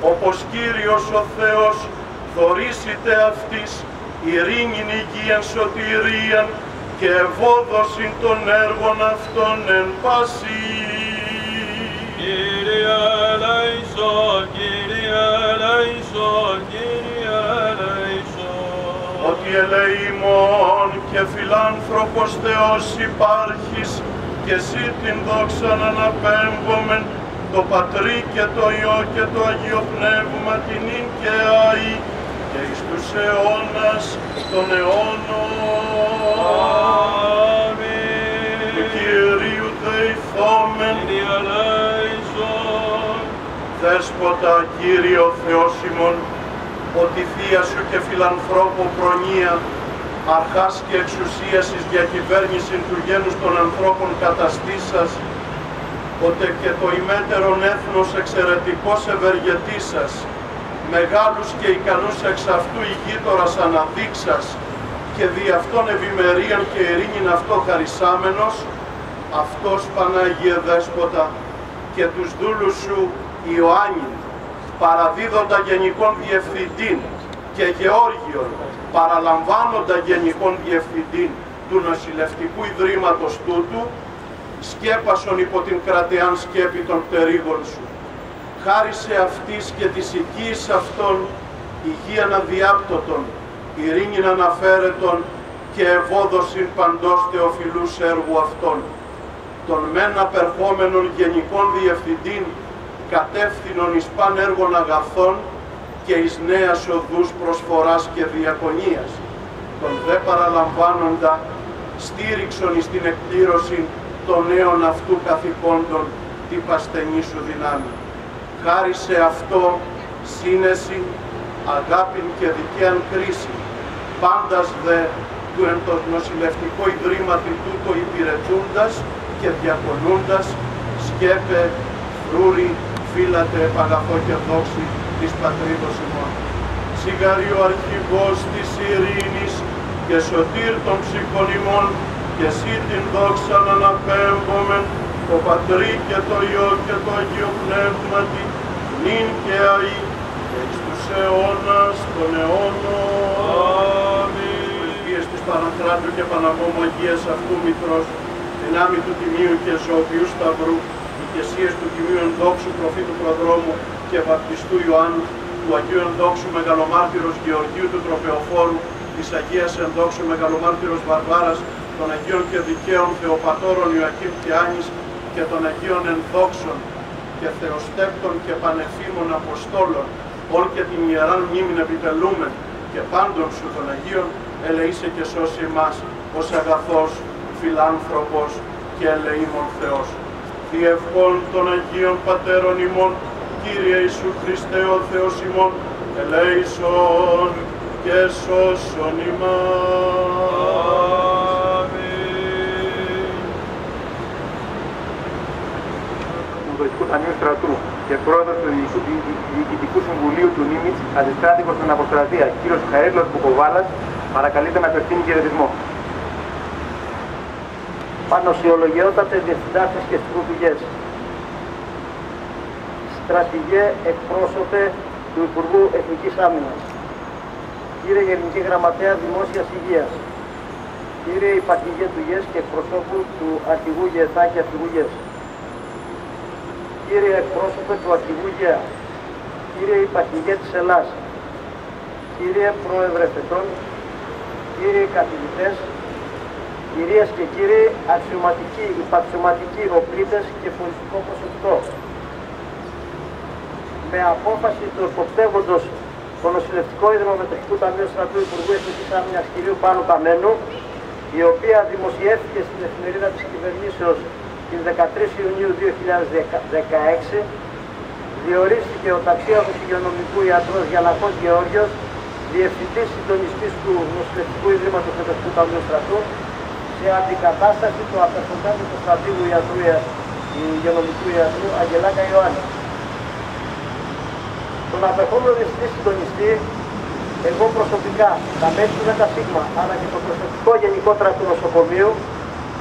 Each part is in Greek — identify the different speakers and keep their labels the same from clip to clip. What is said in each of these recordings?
Speaker 1: όπως Κύριος ο Θεός δωρήσετε αυτής ειρήνην υγείαν σωτηρίαν και ευόδοσιν των έργων αυτών εν πάση.
Speaker 2: Κύριε ελέησον, Κύριε ελέησον, Κύριε ελέησον.
Speaker 1: Ότι ελεήμων και φιλάνθρωπος Θεός υπάρχεις και εσύ την δόξαν αναπέμπομεν το Πατρί και το Υιό και το Αγίο Πνεύμα την ίν και αεί και εις τους αιώνας των αιώνων.
Speaker 2: Αμήν.
Speaker 1: Του Κυρίου δεηθόμεν.
Speaker 2: Κύριε ελέησον.
Speaker 1: Δέσποτα, Κύριε ο Θεός ημών, ότι θεία σου και φιλανθρώπου προνοία, αρχάς και εξουσίας εις διακυβέρνηση του γένους των ανθρώπων καταστήσας, ότι και το ημέτερον έθνος εξαιρετικός ευεργετήσας, μεγάλους και ικανούς εξ αυτού ηγείτορας αναδείξας και δι' αυτόν ευημερίαν και ειρήνην αυτό χαρισάμενος, αυτός Πανάγιε Δέσποτα και τους δούλους σου Ιωάννην, παραδίδοντα γενικών διευθυντήν και Γεώργιον, παραλαμβάνοντα γενικών διευθυντήν του νοσηλευτικού ιδρύματος τούτου, σκέπασον υπό την κρατεάν σκέπη των πτερίγων σου. Χάρισε αυτής και της οικείς αυτών υγείαν αδιάπτωτον, ειρήνην αναφέρετον και ευόδοσιν παντός θεοφιλούς έργου αυτών. Των μεν απερχόμενων γενικών διευθυντήν κατεύθυνον εις παν έργων αγαθών και εις νέας οδούς προσφοράς και διακονίας. Τον δε παραλαμβάνοντα στήριξον εις την εκπλήρωση των νέων αυτού καθηκόντων τη πασθενή σου δυνάμει. Χάρισε αυτό σύνεση, αγάπην και δικαίαν κρίση, πάντας δε του εν το νοσηλευτικό ιδρύματι τούτο υπηρετούντας και διακονούντας, σκέπε, φρούρι, φύλατε, επαγαθώ και δόξη της πατρίδος ημών. Σιγαρή ο αρχηγός της ειρήνης και σωτήρ των ψυχών ημών, και εσύ την δόξαν αναπέμπομεν, το Πατρί και το Υιό και το Αγίο Πνεύματι, νυν και αεί, και εις τους αιώνας των αιώνων. Αμήν. Πρεσβείες της Πανακράτου και Παναμόμου Αγίας αυτού Μητρός, δυνάμει του Τιμίου και Ζωοποιού Σταυρού, ηγεσίες του Τιμίου Ενδόξου Προφήτου Προδρόμου και Βαπτιστού Ιωάννου, του Αγίου Ενδόξου Μεγαλομάρτυρος Γεωργίου του Τροπεοφόρου, της Αγίας Ενδόξου Μεγαλομάρτυρος Βαρβάρας, των Αγίων και Δικαίων Θεοπατώρων Ιωακήμ και Άνης και των Αγίων Ενδόξων και Θεοστέπτων και Πανεφήμων Αποστόλων, όλ και την Ιεράν μνήμην επιτελούμεν και πάντων σου των Αγίων, ελεήσε και σώσει εμάς ως αγαθός, φιλάνθρωπος και ελεήμων Θεός. Διευχών των Αγίων Πατέρων ημών, Κύριε Ιησού Χριστέ ο Θεός ημών, ελέησον και σώσον ημάς.
Speaker 3: Του Δυτικού Ταμείου Στρατού και πρόεδρος του Διοικητικού Συμβουλίου του Νίμιτς, αντιστράτηγος στην Αποστρατεία, κύριος Χαρίλος Μπουκοβάλας, παρακαλείται να απευθύνει χαιρετισμό.
Speaker 4: Πανωσιολογιότατε διευθυντάρχες και στρατηγές, στρατηγέ εκπρόσωπε του Υπουργού Εθνικής Άμυνας, κύριε Γενική Γραμματέα Δημόσιας Υγείας, κύριε Υπαρχηγέ του ΓΕΣ και εκπροσώπου του Αρχηγού ΓΕΘΑ και Αρχηγού ΓΕΣ, κύριε εκπρόσωπε του Αρχηγού ΓΕΑ, κύριε Υπαρχηγέ της Ελλάς, κύριε Πρόεδρε Φετών, κύριοι καθηγητές, κυρίες και κύριοι αξιωματικοί, υπαξιωματικοί, οπλίτες και πολιτικό προσωπικό. Με απόφαση του εποπτεύοντος το Νοσηλευτικό Ίδρυμα Μετρικού Ταμείου Στρατού Υπουργού Εθνικής Άμυνας κ. Πάνου Καμένου, η οποία δημοσιεύτηκε στην εφημερίδα της Κυβερνήσεως την 13 Ιουνίου 2016, διορίστηκε ο ταξίαρχος υγειονομικού ιατρός Γιαννακός Γεώργιος, διευθυντής συντονιστής του Νοσηλευτικού Ιδρύματος Μετρικού Ταμείου Στρατού, σε αντικατάσταση του απερχοντάτου του στρατηγού υγειονομικού ιατρού Αγγελάκα Ιωάννη. Τον απερχόμενο διευθυντή συντονιστή, εγώ προσωπικά, τα μέλη του ΔΣ, αλλά και το προσωπικό γενικότερα του νοσοκομείου,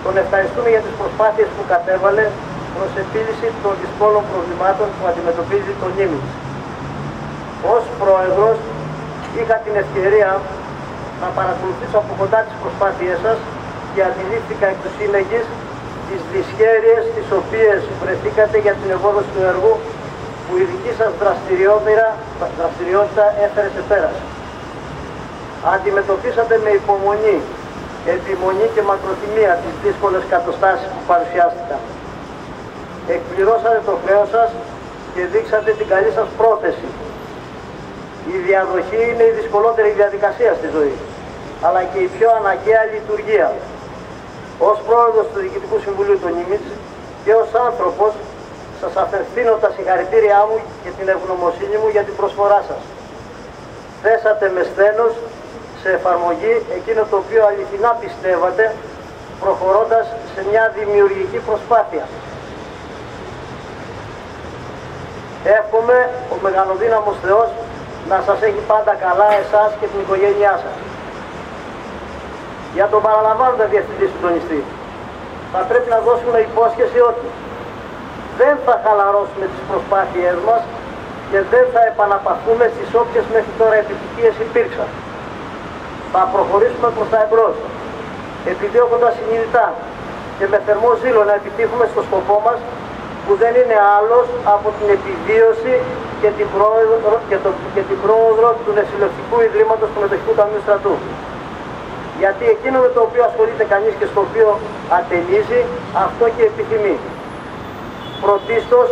Speaker 4: τον ευχαριστούμε για τις προσπάθειες που κατέβαλε προς επίλυση των δυσκόλων προβλημάτων που αντιμετωπίζει το Νίμιτς. Ως πρόεδρος είχα την ευκαιρία να παρακολουθήσω από κοντά τις προσπάθειές σας και αντιλήφθηκα εκ του σύνεγγυς τις δυσχέρειες τις οποίες βρεθήκατε για την ευόδοση του έργου που η δική σας δραστηριότητα έφερε σε πέρας. Αντιμετωπίσατε με υπομονή, επιμονή και μακροθυμία τις δύσκολες καταστάσεις που παρουσιάστηκαν. Εκπληρώσατε το χρέος σας και δείξατε την καλή σας πρόθεση. Η διαδοχή είναι η δυσκολότερη διαδικασία στη ζωή, αλλά και η πιο αναγκαία λειτουργία. Ως πρόεδρος του Διοικητικού Συμβουλίου του Νίμιτς και ως άνθρωπος, σας απευθύνω τα συγχαρητήριά μου και την ευγνωμοσύνη μου για την προσφορά σας. Θέσατε με σθένος σε εφαρμογή εκείνο το οποίο αληθινά πιστεύατε, προχωρώντας σε μια δημιουργική προσπάθεια. Εύχομαι ο Μεγαλοδύναμος Θεός να σας έχει πάντα καλά εσάς και την οικογένειά σας. Για τον παραλαμβάνοντα διευθυντή συντονιστή, θα πρέπει να δώσουμε υπόσχεση ότι δεν θα χαλαρώσουμε τις προσπάθειές μας και δεν θα επαναπαυθούμε στις όποιες μέχρι τώρα επιτυχίες υπήρξαν. Θα προχωρήσουμε προς τα εμπρός, επιδιώκοντας συνειδητά και με θερμό ζήλο να επιτύχουμε στο σκοπό μας, που δεν είναι άλλος από την επιβίωση και την πρόοδο του Νεσυλλευτικού Ιδρύματος του Μετοχικού Ταμείου Στρατού. Γιατί εκείνο με το οποίο ασχολείται κανείς και στο οποίο ατενίζει, αυτό και επιθυμεί. Πρωτίστως,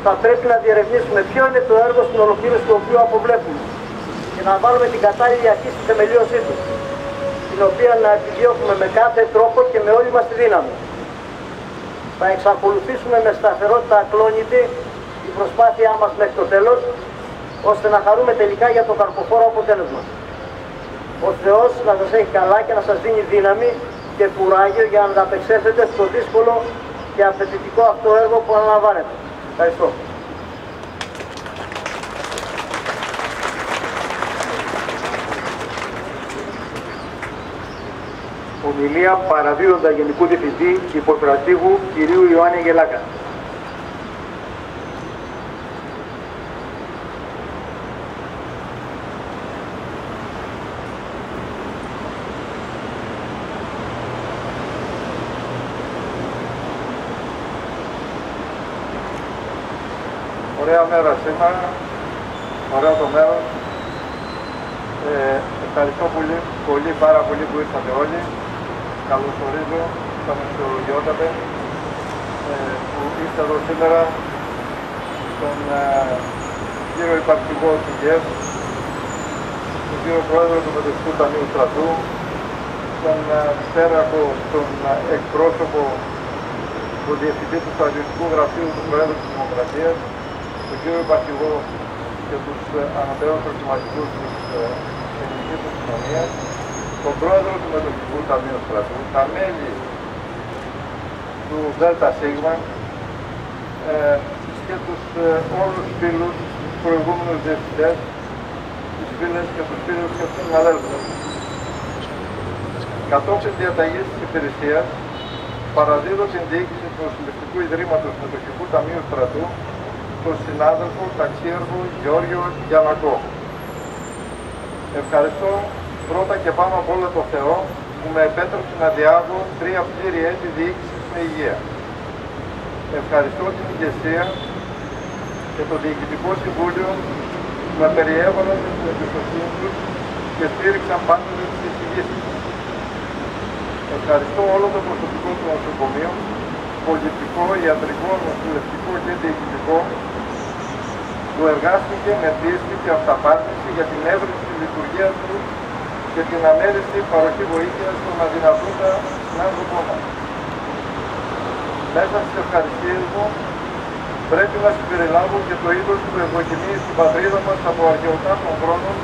Speaker 4: θα πρέπει να διερευνήσουμε ποιο είναι το έργο στην ολοκλήρωση του οποίου αποβλέπουμε και να βάλουμε την κατάλληλη αρχή στη θεμελίωσή του, την οποία να επιδιώκουμε με κάθε τρόπο και με όλη μας τη δύναμη. Θα εξακολουθήσουμε με σταθερότητα ακλόνητη την προσπάθειά μας μέχρι το τέλος, ώστε να χαρούμε τελικά για το καρποφόρο αποτέλεσμα. Ο Θεός να σας έχει καλά και να σας δίνει δύναμη και κουράγιο για να ανταπεξέλθετε στο δύσκολο και απαιτητικό αυτό έργο που αναλαμβάνετε. Ευχαριστώ.
Speaker 3: Ομιλία παραδίδοντα Γενικού Διευθυντή Υποστρατήγου κ. Ιωάννη Αγγελάκα.
Speaker 5: Ωραία μέρα σήμερα, ωραίο το μέρος. Ευχαριστώ πολύ, πάρα πολύ που ήρθατε όλοι. Καλωσορίζω τα μεσολογιότατε που ήρθα εδώ σήμερα τον κύριο υπαρχηγό του ΓΕΣ, τον κύριο πρόεδρο του Μετοχικού Ταμείου Στρατού, τον πέραχο, τον εκπρόσωπο του διευθυντή του Στρατιωτικού Γραφείου του Προέδρου της Δημοκρατίας, τον κύριο υπαρχηγό και τους ανωτέρους αξιωματικούς της ελληνικής αστυνομίας, τον πρόεδρο του Μετοχικού Ταμείου Στρατού, τα μέλη του ΔΣ και τους όλους τους φίλους, τους προηγούμενους διευθυντές, τις φίλες και τους φίλους και τους συναδέλφους. Κατόπιν διαταγής της υπηρεσίας, παραδίδω την διοίκηση του Νοσηλευτικού Ιδρύματος Μετοχικού Ταμείου Στρατού στον συνάδελφο ταξίεργο Γεώργιο Γιαννακό. Ευχαριστώ πρώτα και πάνω από όλο το Θεό που με επέτρεψε να διάβω 3 πλήρη έτη διοίκησης με υγεία. Ευχαριστώ την ηγεσία και το Διοικητικό Συμβούλιο που με περιέβαλαν την εμπιστοσύνη τους και στήριξαν πάντοτε τις εισηγήσεις. Ευχαριστώ όλο το προσωπικό του νοσοκομείου, πολιτικό, ιατρικό, νοσηλευτικό και διοικητικό, που εργάστηκε με πίστη και αυταπάτηση για την εύρυθμη λειτουργία του και την αμέριστη παροχή βοήθειας στον αδυνατούντα συνάνθρωπό μας. Μέσα στις ευχαριστίες μου πρέπει να συμπεριλάβω και το είδος που ευδοκιμεί στην πατρίδα μας από αρχαιοτά των χρόνων,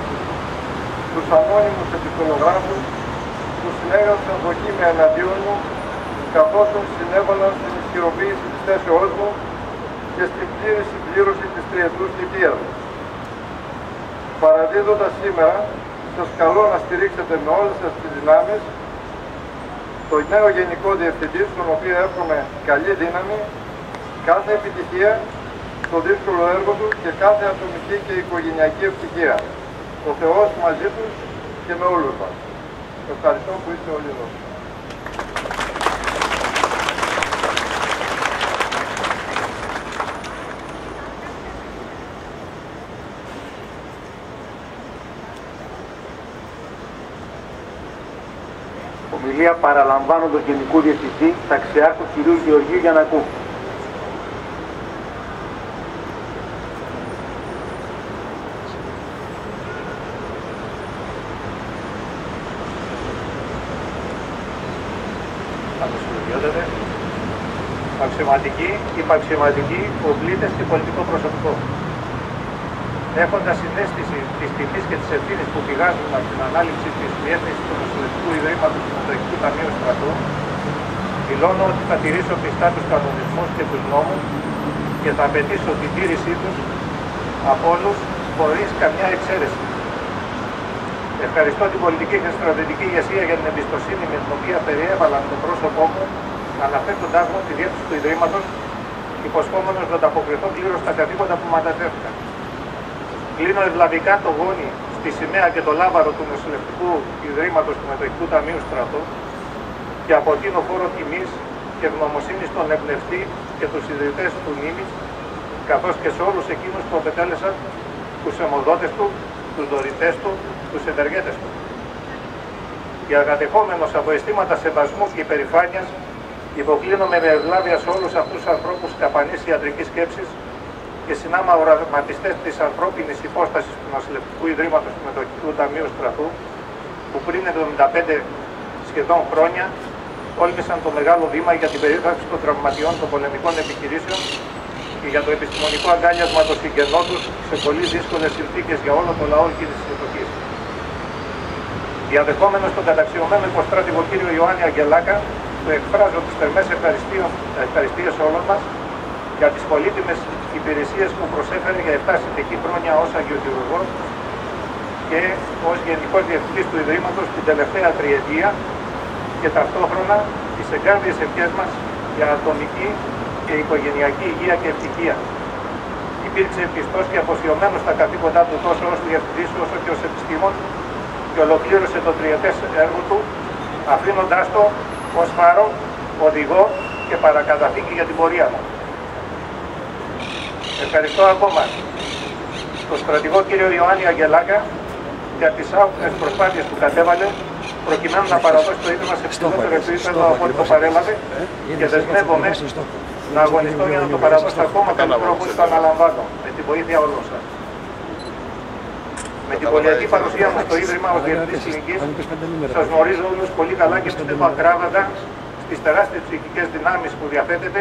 Speaker 5: τους ανώνυμους επιστολογράφους που συνέγραψαν δοκίμια εναντίον μου, καθώς συνέβαλαν στην ισχυροποίηση της θέσεώς μου και στην πλήρη συμπλήρωση της τριετούς θητείας μου. Παραδίδοντας σήμερα, σας καλώ να στηρίξετε με όλες σας τις δυνάμεις το νέο Γενικό Διευθυντή, στον οποίο εύχομαι καλή δύναμη, κάθε επιτυχία στο δύσκολο έργο του και κάθε ατομική και οικογενειακή ευτυχία. Ο Θεός μαζί τους και με όλους μας. Ευχαριστώ που είστε όλοι εδώ.
Speaker 4: Ομιλία παραλαμβάνοντος Γενικού Διευθυντή Ταξιάρχου κ. Γεωργίου Γιαννακού.
Speaker 3: Αξιωματικοί, οπλίτες και πολιτικό προσωπικό. Έχοντας συναίσθηση της τιμής και της ευθύνης που πηγάζουν από την ανάληψη της διεύθυνσης του Νοσηλευτικού Ιδρύματος του Μετοχικού Ταμείου Στρατού, δηλώνω ότι θα τηρήσω πιστά τους κανονισμούς και τους νόμους και θα απαιτήσω την τήρησή τους από όλους χωρίς καμιά εξαίρεση. Ευχαριστώ την πολιτική και στρατιωτική ηγεσία για την εμπιστοσύνη με την οποία περιέβαλαν το πρόσωπό μου, αναφέροντάς μου τη διεύθυνση του Ιδρύματος, υποσχόμενος να ανταποκριθώ πλήρως στα καθήκοντα που μου ανατέθηκαν. Κλείνω ευλαβικά το γόνι στη σημαία και το λάβαρο του Νοσηλευτικού Ιδρύματος του Μετοχικού Ταμείου Στρατού και αποτείνω φόρο τιμής και ευγνωμοσύνης στον εμπνευστή και τους ιδρυτές του Νήμιτς, καθώς και σε όλους εκείνους που απετέλεσαν τους αιμοδότες του, τους δωρητές του, τους ενεργέτες του. Διαγατεχόμενος από αισθήματα σεβασμού και υπερηφάνειας, υποκλίνομαι με ευλάβεια σε όλους αυτούς τους ανθρώπους καπανής ιατρικής σκέψης και συνάμα οραματιστές της ανθρώπινης υπόστασης του Νοσηλευτικού Ιδρύματος του Μετοχικού Ταμείου Στρατού, που πριν 75 σχεδόν χρόνια τόλμησαν το μεγάλο βήμα για την περίθαλψη των τραυματιών των πολεμικών επιχειρήσεων και για το επιστημονικό αγκάλιασμα των συγγενών τους σε πολύ δύσκολες συνθήκες για όλο το λαό εκείνης της εποχής. Διαδεχόμενος τον καταξιωμένο υποστράτηγο κύριο Ιωάννη Αγγελάκα, του εκφράζω τις θερμές ευχαριστίες όλων μας για τις πολύτιμες υπηρεσίες που προσέφερε για 7 συνεχή χρόνια ως αγιοχειρουργός και ως Γενικός Διευθυντής του Ιδρύματος την τελευταία τριετία και ταυτόχρονα τις εγκάρδιες ευχές μας για ατομική και οικογενειακή υγεία και ευτυχία. Υπήρξε πιστός και αφοσιωμένος στα καθήκοντά του τόσο ως διευθυντής όσο και ως επιστήμον και ολοκλήρωσε το τριετές έργο του, αφήνοντάς το ως φάρο, οδηγό και παρακαταθήκη για την πορεία μου. Ευχαριστώ ακόμα τον στρατηγό κύριο Ιωάννη Αγγελάκα για τις άοκνες προσπάθειες που κατέβαλε προκειμένου να παραδώσει το Ίδρυμα σε ψηλότερο επίπεδο από ό,τι το παρέλαβε και δεσμεύομαι να αγωνιστώ για να το παραδώσω ακόμα καλύτερο από ό,τι το αναλαμβάνω, με τη βοήθεια όλων σας. Με την πολυετή παρουσία μου στο Ίδρυμα ως Διευθυντής Κλινικής, σας γνωρίζω όλους πολύ καλά και πιστεύω ακράδαντα στις τεράστιες ψυχικές δυνάμεις που διαθέτετε,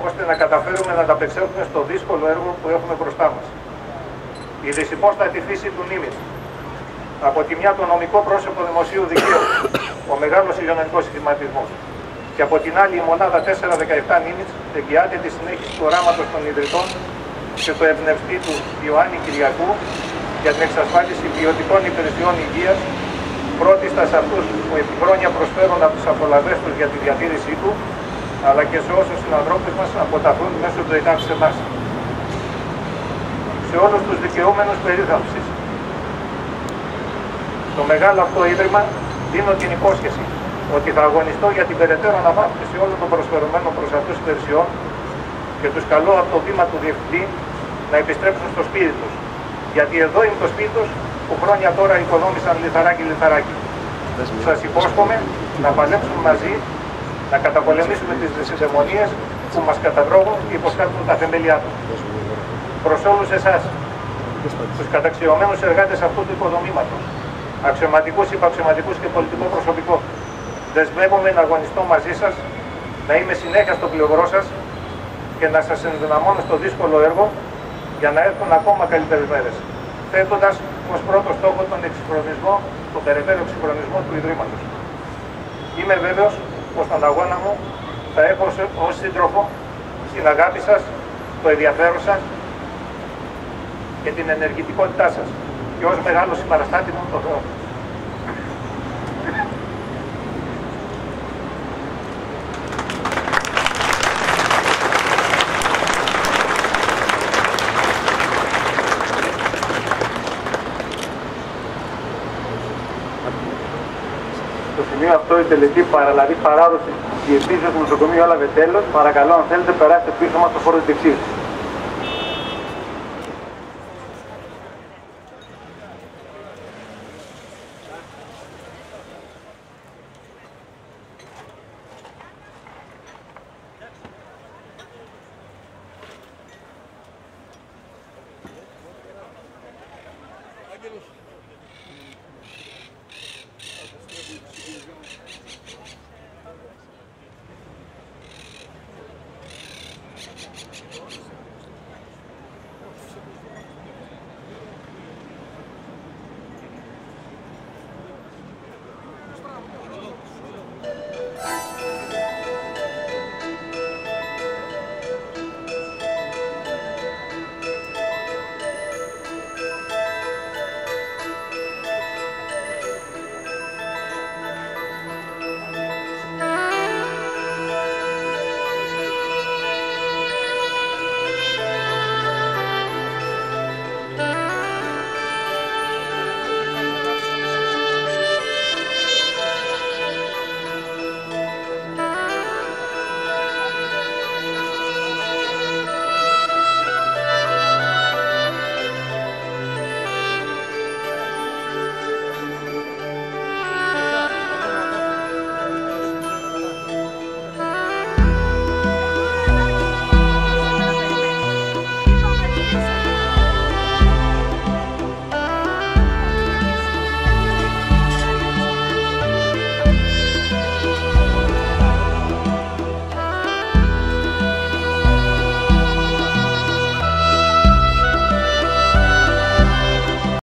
Speaker 3: ώστε να καταφέρουμε να ανταπεξέλθουμε στο δύσκολο έργο που έχουμε μπροστά μας. Η δυσυπόστατη φύση του Νήμιτς, από τη μια το νομικό πρόσωπο δημοσίου δικαίου, ο μεγάλος υγειονομικός συστηματισμός, και από την άλλη η μονάδα 417 Νήμιτς εγγυάται τη συνέχιση του οράματος των ιδρυτών και το εμπνευστή του Ιωάννη Κυριακού για την εξασφάλιση ποιοτικών υπηρεσιών υγείας, πρώτιστα σε αυτούς που επί χρόνια προσφέρουν από τις απολαβές τους για τη διατήρησή του, αλλά και σε όσους συνανθρώπους μας αποταθούν μέσω του ΕΚΑΒ σε εμάς. Σε όλους τους δικαιούμενους περίθαλψης, στο μεγάλο αυτό ίδρυμα δίνω την υπόσχεση ότι θα αγωνιστώ για την περαιτέρω αναβάθμιση όλων των προσφερωμένων προς αυτούς υπηρεσιών και τους καλώ από το βήμα του Διευθυντή να επιστρέψουν στο σπίτι τους. Γιατί εδώ είναι το σπίτι τους που χρόνια τώρα οικοδόμησαν λιθαράκι. Σας υπόσχομαι να παλέψουμε μαζί, να καταπολεμήσουμε τις δυσυδαιμονίες που μας καταδρόμουν και υποσκάπτουν τα θεμέλια τους. Προς όλους εσάς, τους καταξιωμένους εργάτες αυτού του οικοδομήματος, αξιωματικούς, υπαξιωματικούς και πολιτικό προσωπικό, δεσμεύομαι να αγωνιστώ μαζί σας, να είμαι συνέχεια στο πλευρό σας και να σας ενδυναμώνω στο δύσκολο έργο για να έρθουν ακόμα καλύτερες μέρες, θέτοντας ως πρώτο στόχο τον εξυγχρονισμό, τον περαιτέρω εξυγχρονισμό του Ιδρύματος. Είμαι βέβαιος πως στον αγώνα μου θα έχω ως σύντροφο την αγάπη σας, το ενδιαφέρον σας και την ενεργητικότητά σας και ως μεγάλο συμπαραστάτη μου τον Θεό.
Speaker 5: Στο σημείο αυτό η τελετή παραλαβή παράδοση διευθύνσεως του νοσοκομείου έλαβε τέλος. Παρακαλώ, αν θέλετε, περάστε πίσω μας στο χώρο της δεξής.
Speaker 2: Άγγελος.